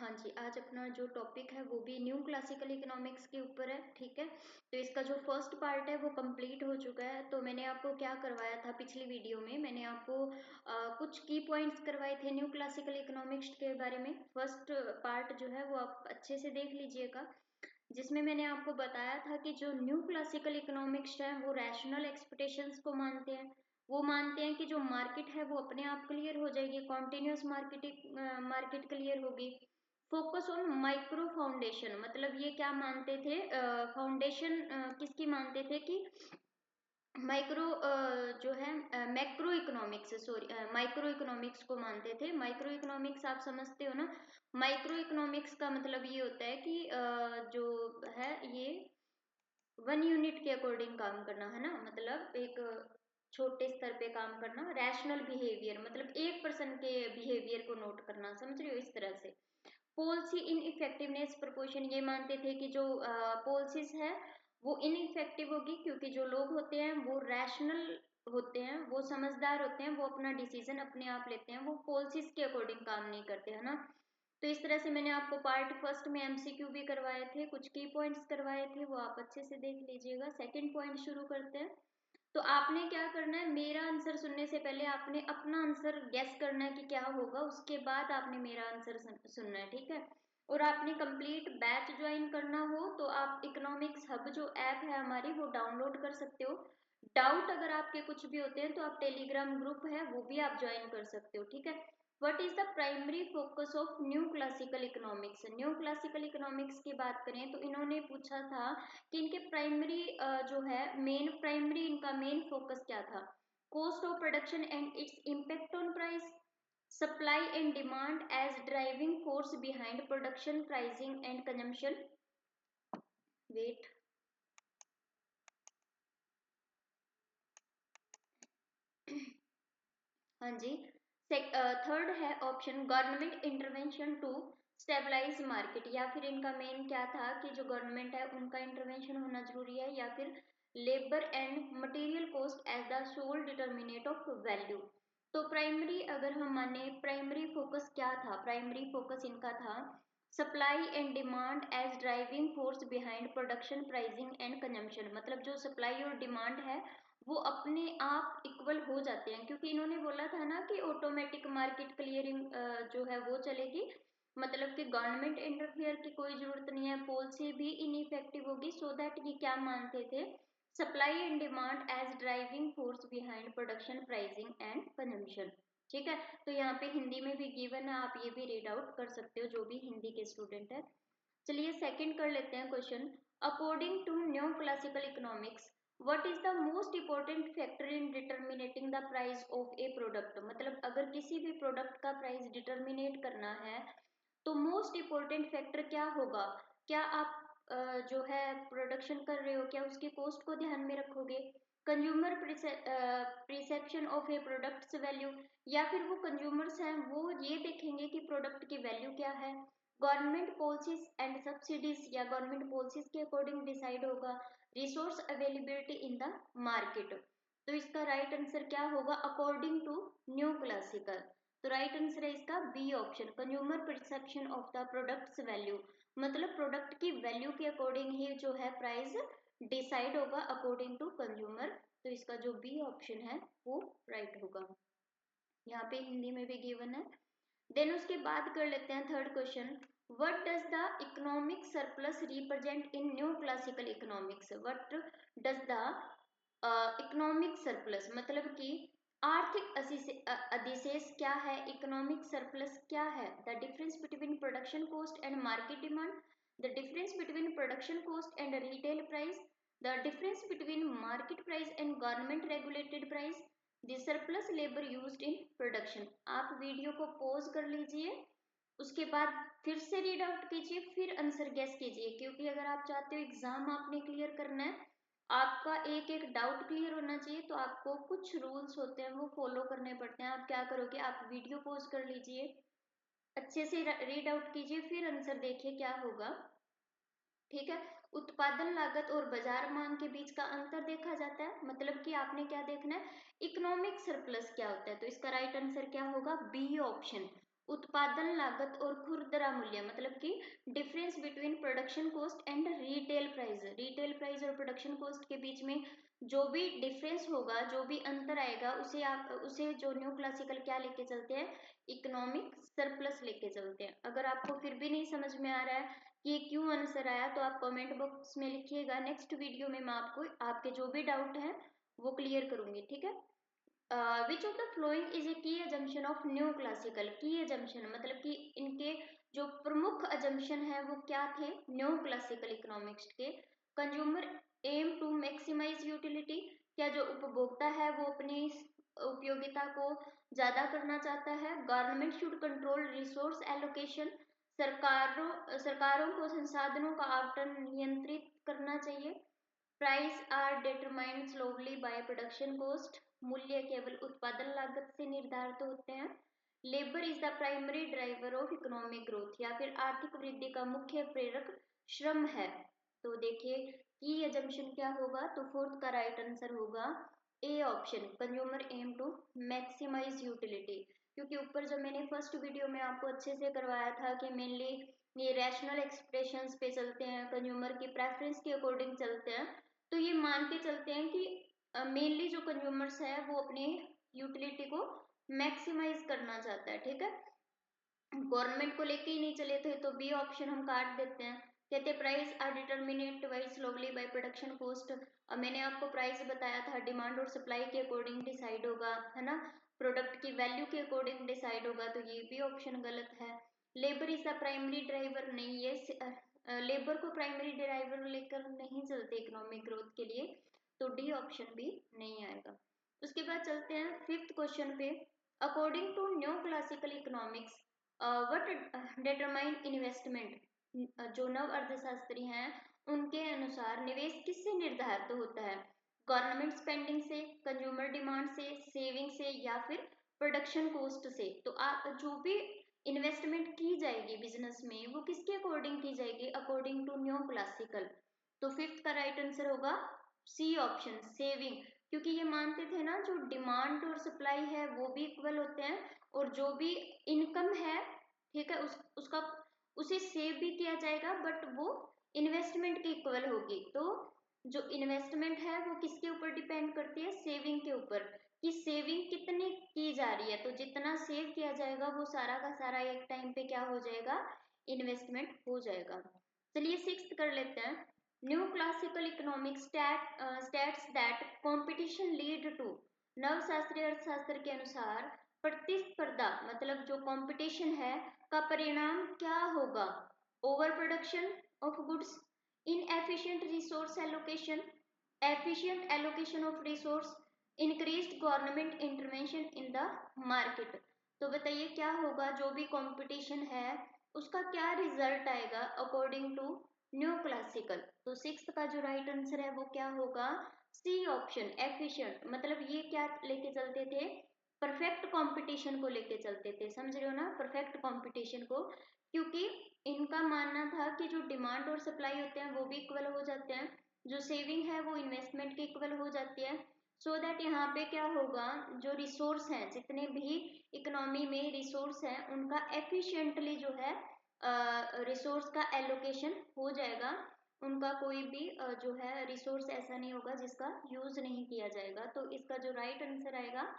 हाँ जी, आज अपना जो टॉपिक है वो भी न्यू क्लासिकल इकोनॉमिक्स के ऊपर है, ठीक है। तो इसका जो फर्स्ट पार्ट है वो कंप्लीट हो चुका है। तो मैंने आपको क्या करवाया था पिछली वीडियो में, मैंने आपको कुछ की पॉइंट्स करवाए थे न्यू क्लासिकल इकोनॉमिक्स के बारे में। फर्स्ट पार्ट जो है वो आप अच्छे से देख लीजिएगा, जिसमें मैंने आपको बताया था कि जो न्यू क्लासिकल इकोनॉमिक्स है वो रैशनल एक्सपेक्टेशंस को मानते हैं। वो मानते हैं कि जो मार्केट है वो अपने आप क्लियर हो जाएगी, कॉन्टिन्यूस मार्केट क्लियर होगी। फोकस ऑन माइक्रो फाउंडेशन, मतलब ये क्या मानते थे, फाउंडेशन किसकी मानते थे कि माइक्रो जो है macro economics, sorry micro economics को मानते थे। माइक्रो इकोनॉमिक्स आप समझते हो ना, माइक्रो इकोनॉमिक्स का मतलब ये होता है कि जो है ये 1 यूनिट के अकॉर्डिंग काम करना है ना, मतलब एक छोटे स्तर पे काम करना। रैशनल बिहेवियर मतलब एक पर्सन के बिहेवियर को नोट करना, समझ रहे हो, इस तरह से। पॉलिसी इन इफेक्टिवनेस प्रोपोर्शन, ये मानते थे कि जो पॉलिसीज है वो इनइफेक्टिव होगी, क्योंकि जो लोग होते हैं वो रैशनल होते हैं, वो समझदार होते हैं, वो अपना डिसीजन अपने आप लेते हैं, वो पॉलिसीज के अकॉर्डिंग काम नहीं करते, है ना। तो इस तरह से मैंने आपको पार्ट फर्स्ट में एमसीक्यू भी करवाए थे, कुछ की पॉइंट्स करवाए थे, वो आप अच्छे से देख लीजिएगा। सेकंड पॉइंट शुरू करते हैं। तो आपने क्या करना है, मेरा आंसर सुनने से पहले आपने अपना आंसर गेस करना है कि क्या होगा, उसके बाद आपने मेरा आंसर सुनना है, ठीक है। और आपने कंप्लीट बैच ज्वाइन करना हो तो आप इकोनॉमिक्स हब जो ऐप है हमारी वो डाउनलोड कर सकते हो। डाउट अगर आपके कुछ भी होते हैं तो आप टेलीग्राम ग्रुप है वो भी आप ज्वाइन कर सकते हो, ठीक है। What is the primary focus of new classical economics. New classical economics की बात करें तो इन्होंने पूछा था कि इनके प्राइमरी जो है प्राइमरी इनका मेन फोकस क्या था। Cost of production and its impact on price, supply and demand as driving force behind production, pricing and consumption. Wait, हाँ जी। थर्ड है option government intervention to stabilise market, या फिर इनका मेन क्या था कि जो गवर्नमेंट है उनका इंटरवेंशन होना जरूरी है, या फिर labour and material cost as the sole determinant of value. तो प्राइमरी अगर हम माने, प्राइमरी फोकस क्या था, प्राइमरी फोकस इनका था supply and demand as driving force behind production, pricing and consumption. मतलब जो सप्लाई और डिमांड है वो अपने आप इक्वल हो जाते हैं, क्योंकि इन्होंने बोला था ना कि ऑटोमेटिक मार्केट क्लियरिंग जो है वो चलेगी, मतलब कि गवर्नमेंट इंटरफेयर की कोई जरूरत नहीं है, पॉलिसी भी इनइफेक्टिव होगी। सो दैट ये क्या मानते थे, supply and demand as driving force behind production, pricing and consumption, ठीक है। तो यहाँ पे हिंदी में भी गिवन है, आप ये भी रीड आउट कर सकते हो जो भी हिंदी के स्टूडेंट है। चलिए सेकंड कर लेते हैं question. According to new classical economics what is the most important factor in determining the price of a product. मतलब अगर किसी भी प्रोडक्ट का प्राइस डिटर्मिनेट करना है तो मोस्ट इम्पोर्टेंट फैक्टर क्या होगा। क्या आप जो है प्रोडक्शन कर रहे हो, क्या उसकी कॉस्ट को ध्यान में रखोगे, consumer perception of A products value, या फिर वो कंज्यूमर्स हैं वो ये देखेंगे कि प्रोडक्ट की वैल्यू क्या है। गवर्नमेंट पॉलिसीज एंड सब्सिडीज, या गवर्नमेंट पॉलिसीज के अकॉर्डिंग डिसाइड होगा। Resource availability in the market. तो इसका राइट आंसर क्या होगा अकॉर्डिंग टू न्यू क्लासिकल। तो राइट आंसर है इसका B option, consumer perception of the product's value. मतलब प्रोडक्ट की वैल्यू के अकॉर्डिंग ही जो है प्राइस डिसाइड होगा अकॉर्डिंग टू कंज्यूमर। तो इसका जो बी ऑप्शन है वो राइट होगा, यहाँ पे हिंदी में भी गिवन है। देन उसके बाद कर लेते हैं third question. What does the economic surplus represent in new classical economics. What does the economic surplus, मतलब कि आर्थिक अधिशेष क्या है, इकोनॉमिक सरप्लस क्या है। The difference between production cost and market demand, the difference between production cost and retail price, the difference between market price and government regulated price, the surplus labour used in production. आप video को pause कर लीजिए, उसके बाद फिर से read out कीजिए, फिर आंसर गेस कीजिए, क्योंकि अगर आप चाहते हो एग्जाम आपने क्लियर करना है, आपका एक एक डाउट क्लियर होना चाहिए, तो आपको कुछ रूल्स होते हैं वो फॉलो करने पड़ते हैं। आप क्या करोगे, आप वीडियो पॉज कर लीजिए, अच्छे से रीड आउट कीजिए, फिर आंसर देखिए क्या होगा, ठीक है। उत्पादन लागत और बाजार मांग के बीच का अंतर देखा जाता है, मतलब कि आपने क्या देखना है, इकोनॉमिक सरप्लस क्या होता है। तो इसका राइट आंसर क्या होगा बी ऑप्शन, उत्पादन लागत और खुदरा मूल्य, मतलब कि difference between production cost and retail price. Retail price और प्रोडक्शन कॉस्ट के बीच में जो भी डिफरेंस होगा, जो भी अंतर आएगा, उसे जो न्यू क्लासिकल क्या लेके चलते हैं, इकोनॉमिक सरप्लस लेके चलते हैं। अगर आपको फिर भी नहीं समझ में आ रहा है कि ये क्यों आंसर आया, तो आप कमेंट बॉक्स में लिखिएगा। नेक्स्ट वीडियो में मैं आपको आपके जो भी डाउट है वो क्लियर करूंगी, ठीक है। Which of the following is a की अजम्पशन ऑफ न्यू क्लासिकल। की अजम्पशन मतलब कि इनके जो प्रमुख अजम्पशन है वो क्या थे न्यू क्लासिकल इकोनॉमिक्स के। Consumer aim to maximise utility, क्या जो उपभोक्ता है वो अपनी उपयोगिता को ज्यादा करना चाहता है। Government should control resource allocation, सरकारों को संसाधनों का आवंटन नियंत्रित करना चाहिए। Price are determined slowly by production cost, मूल्य केवल उत्पादन लागत से निर्धारित होते हैं। Labour is the primary driver of economic growth, या फिर आर्थिक वृद्धि का मुख्य प्रेरक श्रम है। तो देखिए की एजम्पशन क्या होगा, तो फोर्थ का राइट आंसर होगा A option, consumer aim to maximise utility. क्योंकि ऊपर जब मैंने फर्स्ट वीडियो में आपको अच्छे से करवाया था कि मेनली ये रैशनल एक्सप्रेशंस पे चलते हैं, कंज्यूमर की प्रेफरेंस के अकॉर्डिंग चलते हैं, तो ये मान के चलते हैं कि मेनली जो कंज्यूमर्स है वो अपनी यूटिलिटी को मैक्सिमाइज करना चाहता है, ठीक है। गवर्नमेंट को लेके ही नहीं चले थे, तो बी ऑप्शन हम काट देते हैं। कहते price are determinate why slowly by production cost. अब मैंने आपको प्राइस बताया था डिमांड और सप्लाई के अकॉर्डिंग डिसाइड होगा, है ना, प्रोडक्ट की वैल्यू के अकॉर्डिंग डिसाइड होगा, तो ये भी ऑप्शन गलत है। Labour is the primary driver, नहीं है, लेबर को प्राइमरी ड्राइवर लेकर नहीं चलते इकोनॉमिक ग्रोथ के लिए, तो डी ऑप्शन भी नहीं आएगा। उसके बाद चलते हैं फिफ्थ क्वेश्चन पे। According to new classical economics what determine investment, जो नव अर्थशास्त्री हैं उनके अनुसार निवेश किससे निर्धारित होता है। गवर्नमेंट स्पेंडिंग से, कंज्यूमर डिमांड से, सेविंग से, या फिर प्रोडक्शन कॉस्ट से। तो आप जो भी इन्वेस्टमेंट की जाएगी बिजनेस में वो किसके अकॉर्डिंग की जाएगी, अकॉर्डिंग टू न्यू क्लासिकल। तो फिफ्थ का राइट आंसर होगा सी ऑप्शन, सेविंग। क्योंकि ये मानते थे ना जो डिमांड और सप्लाई है वो भी इक्वल होते हैं, और जो भी इनकम है, ठीक है, उसका उसे सेव भी किया जाएगा, बट वो इन्वेस्टमेंट के इक्वल होगी। तो जो इन्वेस्टमेंट है वो किसके ऊपर डिपेंड करती है, सेविंग के ऊपर, कि सेविंग कितनी की जा रही है। तो जितना सेव किया जाएगा वो सारा का सारा एक टाइम पे क्या हो जाएगा, इन्वेस्टमेंट हो जाएगा। चलिए सिक्स्थ कर लेते हैं। New classical economics states that competition lead to, नव शास्त्रीय अर्थशास्त्र के अनुसार प्रतिस्पर्धा मतलब जो कंपटीशन है का परिणाम क्या होगा, over production of goods, inefficient resource allocation, efficient allocation of resource, increased government intervention in the market. तो बताइए क्या होगा, जो भी कंपटीशन है उसका क्या रिजल्ट आएगा अकॉर्डिंग टू न्यू क्लासिकल। तो सिक्स्थ का जो राइट आंसर है वो क्या होगा, सी ऑप्शन, एफिशिएंट। मतलब ये क्या लेके चलते थे, परफेक्ट कंपटीशन को लेके चलते थे, समझ रहे हो ना, परफेक्ट कंपटीशन को। क्योंकि इनका मानना था कि जो डिमांड और सप्लाई होते हैं वो भी इक्वल हो जाते हैं, जो सेविंग है वो इन्वेस्टमेंट के इक्वल हो जाती है। सो दैट यहाँ पे क्या होगा, जो रिसोर्स हैं, जितने भी इकोनॉमी में रिसोर्स हैं उनका एफिशिएंटली जो है रिसोर्स का एलोकेशन हो जाएगा। उनका कोई भी जो है रिसोर्स ऐसा नहीं होगा जिसका यूज नहीं किया जाएगा। तो इसका जो राइट आंसर आएगा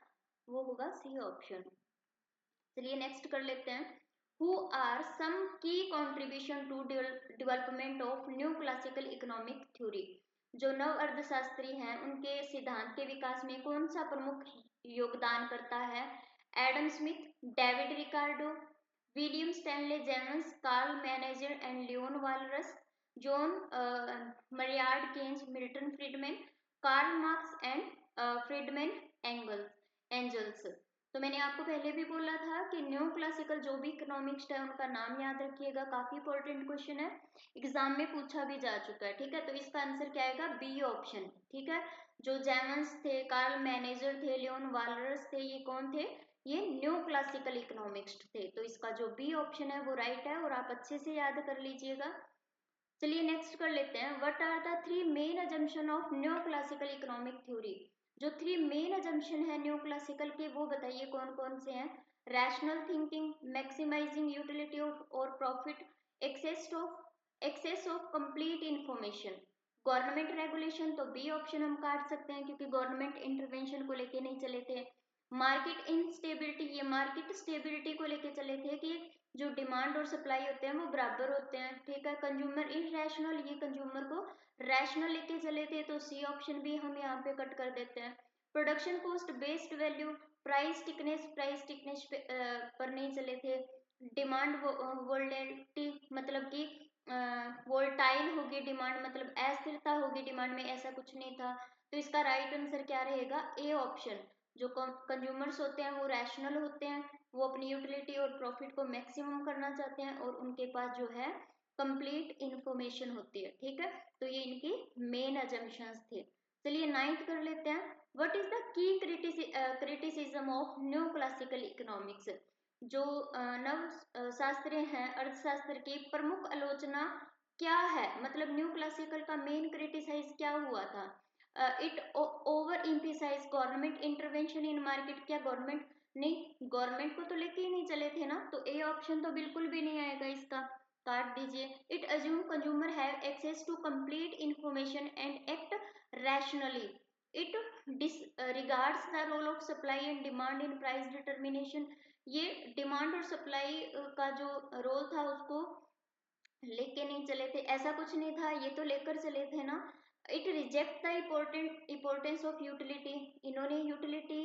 वो होगा सी ऑप्शन। चलिए नेक्स्ट कर लेते हैं। Who are some key contribution to development of new classical economic theory, जो नव अर्थशास्त्री हैं उनके सिद्धांत के विकास में कौन सा प्रमुख योगदान करता है। Adam Smith, David Ricardo, William Stanley Jevons, Carl Menger and Leon Walras, John Maynard Keynes, Milton Friedman, Karl Marx and Friedrich Engels. तो मैंने आपको पहले भी बोला था कि न्यू क्लासिकल जो भी इकोनॉमिक्स है उनका नाम याद रखिएगा, काफी इंपॉर्टेंट क्वेश्चन है, एग्जाम में पूछा भी जा चुका है, ठीक है। तो इसका आंसर क्या आएगा, बी ऑप्शन, ठीक है। जो जेमन्स थे, कार्ल मैनेजर थे, लियोन वालरस थे, ये कौन थे, ये न्यू क्लासिकल इकोनॉमिक्स थे। तो इसका जो बी ऑप्शन है वो राइट है, और आप अच्छे से याद कर लीजिएगा। चलिए नेक्स्ट कर लेते हैं। What are the three main assumption of new classical economic theory, जो थ्री मेन अजम्पशन है न्यू क्लासिकल के वो बताइए कौन कौन से हैं। Rational thinking, maximising utility of और profit, access of complete information. Government regulation तो बी ऑप्शन हम काट सकते हैं क्योंकि गवर्नमेंट इंटरवेंशन को लेके नहीं चले थे। मार्केट इंस्टेबिलिटी, ये मार्केट स्टेबिलिटी को लेके चले थे कि जो डिमांड और सप्लाई होते हैं वो बराबर होते हैं, ठीक है। कंज्यूमर इनरैशनल, ये कंज्यूमर को रैशनल लेके चले थे, तो सी ऑप्शन भी हम यहाँ पे कट कर देते हैं। Production cost based value, price stickiness पर नहीं चले थे। डिमांड वोलेटिलिटी, मतलब कि वोल्टाइल होगी डिमांड, मतलब अस्थिरता होगी डिमांड में, ऐसा कुछ नहीं था। तो इसका राइट आंसर क्या रहेगा, ए ऑप्शन। जो कंज्यूमर्स होते हैं वो रैशनल होते हैं, वो अपनी यूटिलिटी और प्रॉफिट को मैक्सिमम करना चाहते हैं और उनके पास जो है कंप्लीट इंफॉर्मेशन होती है, ठीक है। तो ये इनकी मेन अजम्पशंस थे। चलिए 9th कर लेते हैं। What is the key criticism of new classical economics. जो नव शास्त्र हैं अर्थशास्त्र की प्रमुख आलोचना क्या है, मतलब न्यू क्लासिकल का मेन क्रिटिसाइज क्या हुआ था। It over emphasise government intervention in market, क्या गवर्नमेंट नहीं, गवर्नमेंट को तो लेके ही नहीं चले थे ना, तो ए ऑप्शन तो बिल्कुल भी नहीं आएगा, इसका काट दीजिए। It assume consumer have access to complete information and act rationally. It regards the role of supply and demand in price determination. ये डिमांड और सप्लाई का जो रोल था उसको लेके नहीं चले थे, ऐसा कुछ नहीं था, ये तो लेकर चले थे ना। It reject the importance of utility, इन्होंने यूटिलिटी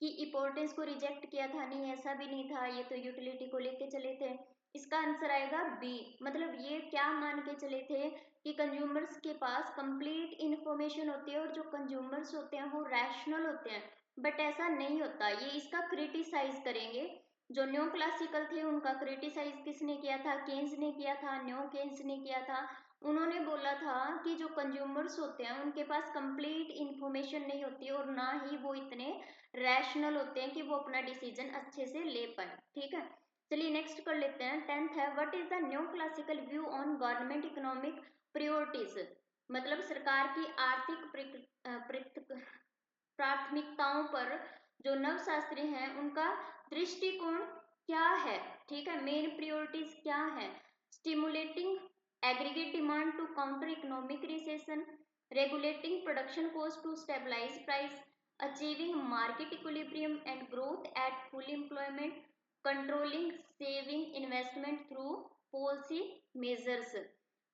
की इम्पोर्टेंस को रिजेक्ट किया था, नहीं ऐसा भी नहीं था, ये तो यूटिलिटी को लेके चले थे। इसका आंसर आएगा बी, मतलब ये क्या मान के चले थे कि कंज्यूमर्स के पास कंप्लीट इंफॉर्मेशन होती है और जो कंज्यूमर्स होते हैं वो रैशनल होते हैं, बट ऐसा नहीं होता, ये इसका क्रिटिसाइज करेंगे। जो न्यो क्लासिकल थे उनका क्रिटिसाइज किसने किया था, केन्स ने किया था, न्यो केन्स ने किया था। उन्होंने बोला था कि जो कंज्यूमर्स होते हैं उनके पास कंप्लीट इंफॉर्मेशन नहीं होती और ना ही वो इतने रैशनल होते हैं कि वो अपना डिसीजन अच्छे से ले पाए, ठीक है। चलिए नेक्स्ट कर लेते हैं। 10th है, what is the न्यो classical view on government economic priorities, मतलब सरकार की आर्थिक प्राथमिकताओं पर जो नवशास्त्री हैं उनका दृष्टिकोण क्या है, ठीक है। मेन प्रायोरिटीज क्या है, stimulating aggregate demand to counter economic recession, regulating production cost to stabilise price, achieving market equilibrium and growth at full employment, controlling saving investment through policy measures.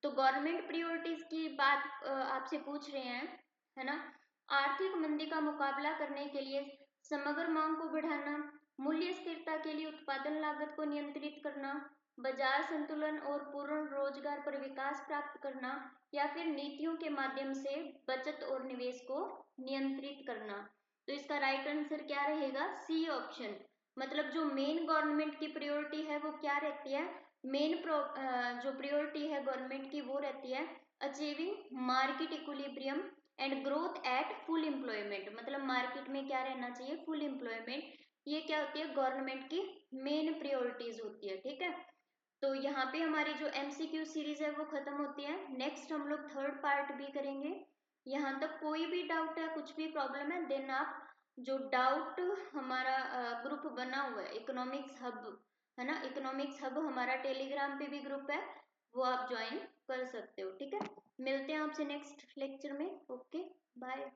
तो गवर्नमेंट प्रायोरिटीज की बात आपसे पूछ रहे हैं, है ना। आर्थिक मंदी का मुकाबला करने के लिए समग्र मांग को बढ़ाना, मूल्य स्थिरता के लिए उत्पादन लागत को नियंत्रित करना, बाजार संतुलन और पूर्ण रोजगार पर विकास प्राप्त करना, या फिर नीतियों के माध्यम से बचत और निवेश को नियंत्रित करना। तो इसका राइट आंसर क्या रहेगा, सी ऑप्शन। मतलब जो मेन गवर्नमेंट की प्रायोरिटी है वो क्या रहती है, मेन जो प्रायोरिटी है गवर्नमेंट की वो रहती है achieving market equilibrium and growth at full employment, मतलब मार्केट में क्या रहना चाहिए, फुल एम्प्लॉयमेंट। ये क्या होती है, गवर्नमेंट की मेन प्रायोरिटीज होती है, ठीक है। तो यहाँ पे हमारी जो एमसीक्यू सीरीज है वो खत्म होती है। नेक्स्ट हम लोग थर्ड पार्ट भी करेंगे। यहाँ तक कोई भी डाउट है, कुछ भी प्रॉब्लम है, देन आप जो डाउट हमारा ग्रुप बना हुआ है इकोनॉमिक्स हब, है ना, इकोनॉमिक्स हब हमारा टेलीग्राम पे भी ग्रुप है, वो आप ज्वाइन कर सकते हो, ठीक है। मिलते हैं आपसे नेक्स्ट लेक्चर में, ओके बाय।